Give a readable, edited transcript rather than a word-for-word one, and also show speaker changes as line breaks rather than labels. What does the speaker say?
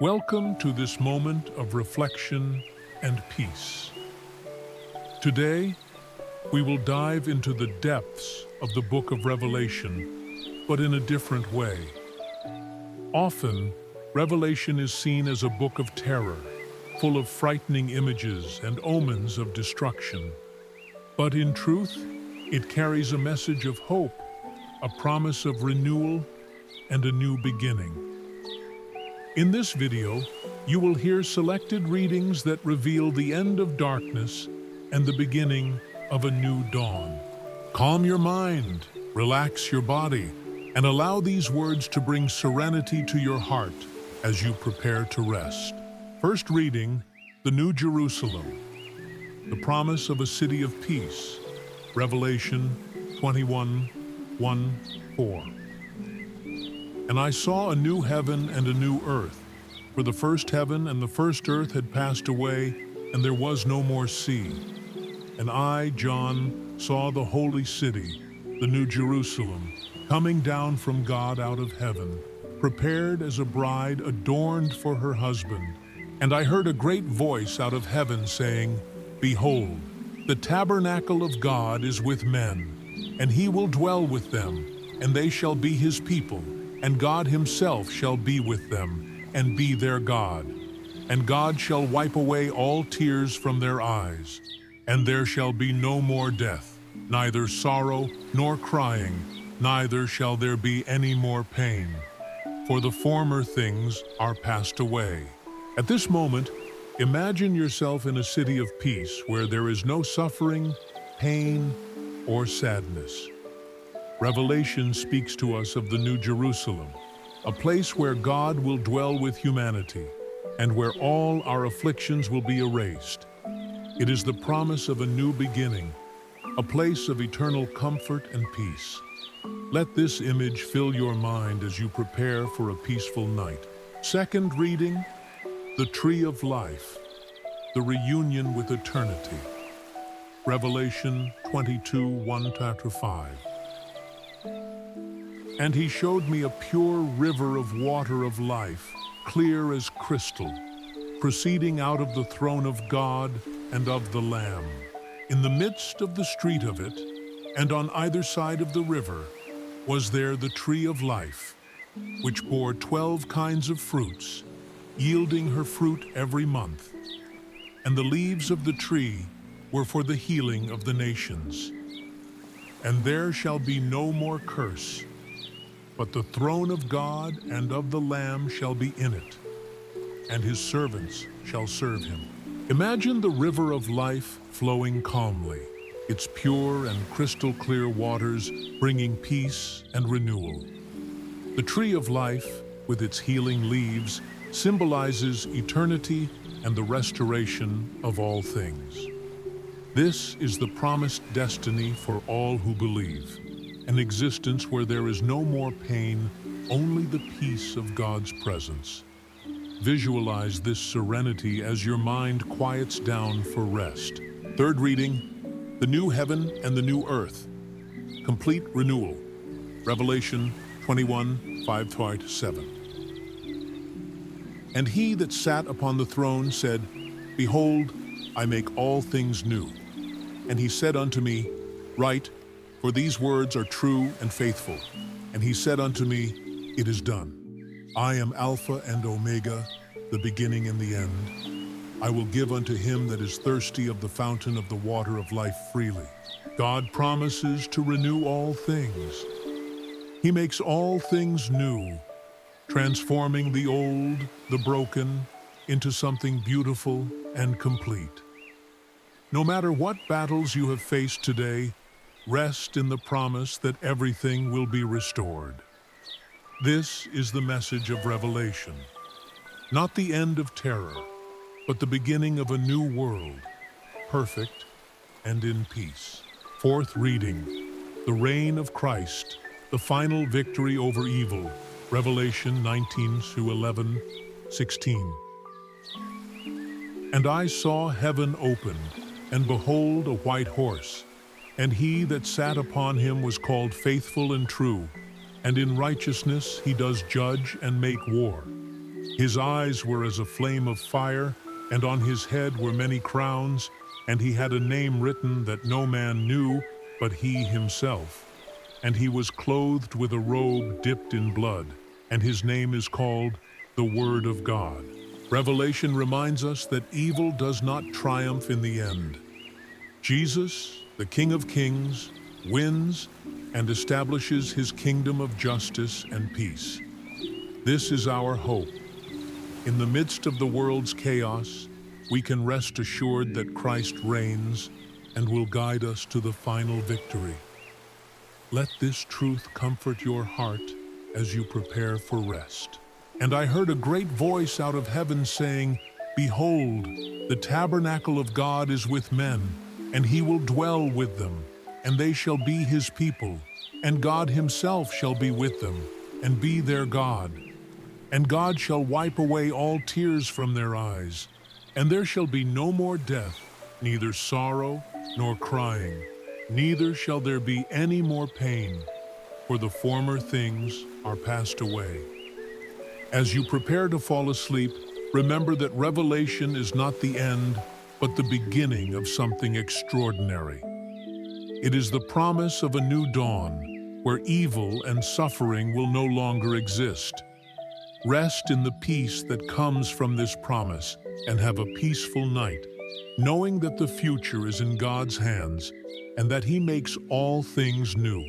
Welcome to this moment of reflection and peace. Today, we will dive into the depths of the book of Revelation, but in a different way. Often, Revelation is seen as a book of terror, full of frightening images and omens of destruction. But in truth, it carries a message of hope, a promise of renewal, and a new beginning. In this video, you will hear selected readings that reveal the end of darkness and the beginning of a new dawn. Calm your mind, relax your body, and allow these words to bring serenity to your heart as you prepare to rest. First reading, the New Jerusalem, the promise of a city of peace, Revelation 21:1-4. And I saw a new heaven and a new earth, for the first heaven and the first earth had passed away, and there was no more sea. And I, John, saw the holy city, the New Jerusalem, coming down from God out of heaven, prepared as a bride adorned for her husband. And I heard a great voice out of heaven saying, Behold, the tabernacle of God is with men, and he will dwell with them, and they shall be his people. And God himself shall be with them, and be their God. And God shall wipe away all tears from their eyes, and there shall be no more death, neither sorrow nor crying, neither shall there be any more pain. For the former things are passed away. At this moment, imagine yourself in a city of peace where there is no suffering, pain, or sadness. Revelation speaks to us of the New Jerusalem, a place where God will dwell with humanity and where all our afflictions will be erased. It is the promise of a new beginning, a place of eternal comfort and peace. Let this image fill your mind as you prepare for a peaceful night. Second reading, the Tree of Life, the reunion with eternity. Revelation 22:1-5. And he showed me a pure river of water of life, clear as crystal, proceeding out of the throne of God and of the Lamb. In the midst of the street of it, and on either side of the river, was there the tree of life, which bore 12 kinds of fruits, yielding her fruit every month. And the leaves of the tree were for the healing of the nations. And there shall be no more curse, but the throne of God and of the Lamb shall be in it, and his servants shall serve him. Imagine the river of life flowing calmly, its pure and crystal clear waters bringing peace and renewal. The tree of life, with its healing leaves, symbolizes eternity and the restoration of all things. This is the promised destiny for all who believe. An existence where there is no more pain, only the peace of God's presence. Visualize this serenity as your mind quiets down for rest. Third reading, the new heaven and the new earth, complete renewal. Revelation 21:5-7. And he that sat upon the throne said, Behold, I make all things new. And he said unto me, Write, for these words are true and faithful. And he said unto me, It is done. I am Alpha and Omega, the beginning and the end. I will give unto him that is thirsty of the fountain of the water of life freely. God promises to renew all things. He makes all things new, transforming the old, the broken, into something beautiful and complete. No matter what battles you have faced today, rest in the promise that everything will be restored. This is the message of Revelation. Not the end of terror, but the beginning of a new world, perfect and in peace. Fourth reading, the reign of Christ, the final victory over evil, Revelation 19:11-16. And I saw heaven opened, and behold, a white horse. And he that sat upon him was called Faithful and True, and in righteousness he does judge and make war. His eyes were as a flame of fire, and on his head were many crowns, and he had a name written that no man knew but he himself. And he was clothed with a robe dipped in blood, and his name is called the Word of God. Revelation reminds us that evil does not triumph in the end. Jesus, the King of Kings, wins and establishes his kingdom of justice and peace. This is our hope. In the midst of the world's chaos, we can rest assured that Christ reigns and will guide us to the final victory. Let this truth comfort your heart as you prepare for rest. And I heard a great voice out of heaven saying, "Behold, the tabernacle of God is with men, and he will dwell with them, and they shall be his people, and God himself shall be with them, and be their God. And God shall wipe away all tears from their eyes, and there shall be no more death, neither sorrow nor crying, neither shall there be any more pain, for the former things are passed away." As you prepare to fall asleep, remember that Revelation is not the end, but the beginning of something extraordinary. It is the promise of a new dawn, where evil and suffering will no longer exist. Rest in the peace that comes from this promise and have a peaceful night, knowing that the future is in God's hands and that He makes all things new.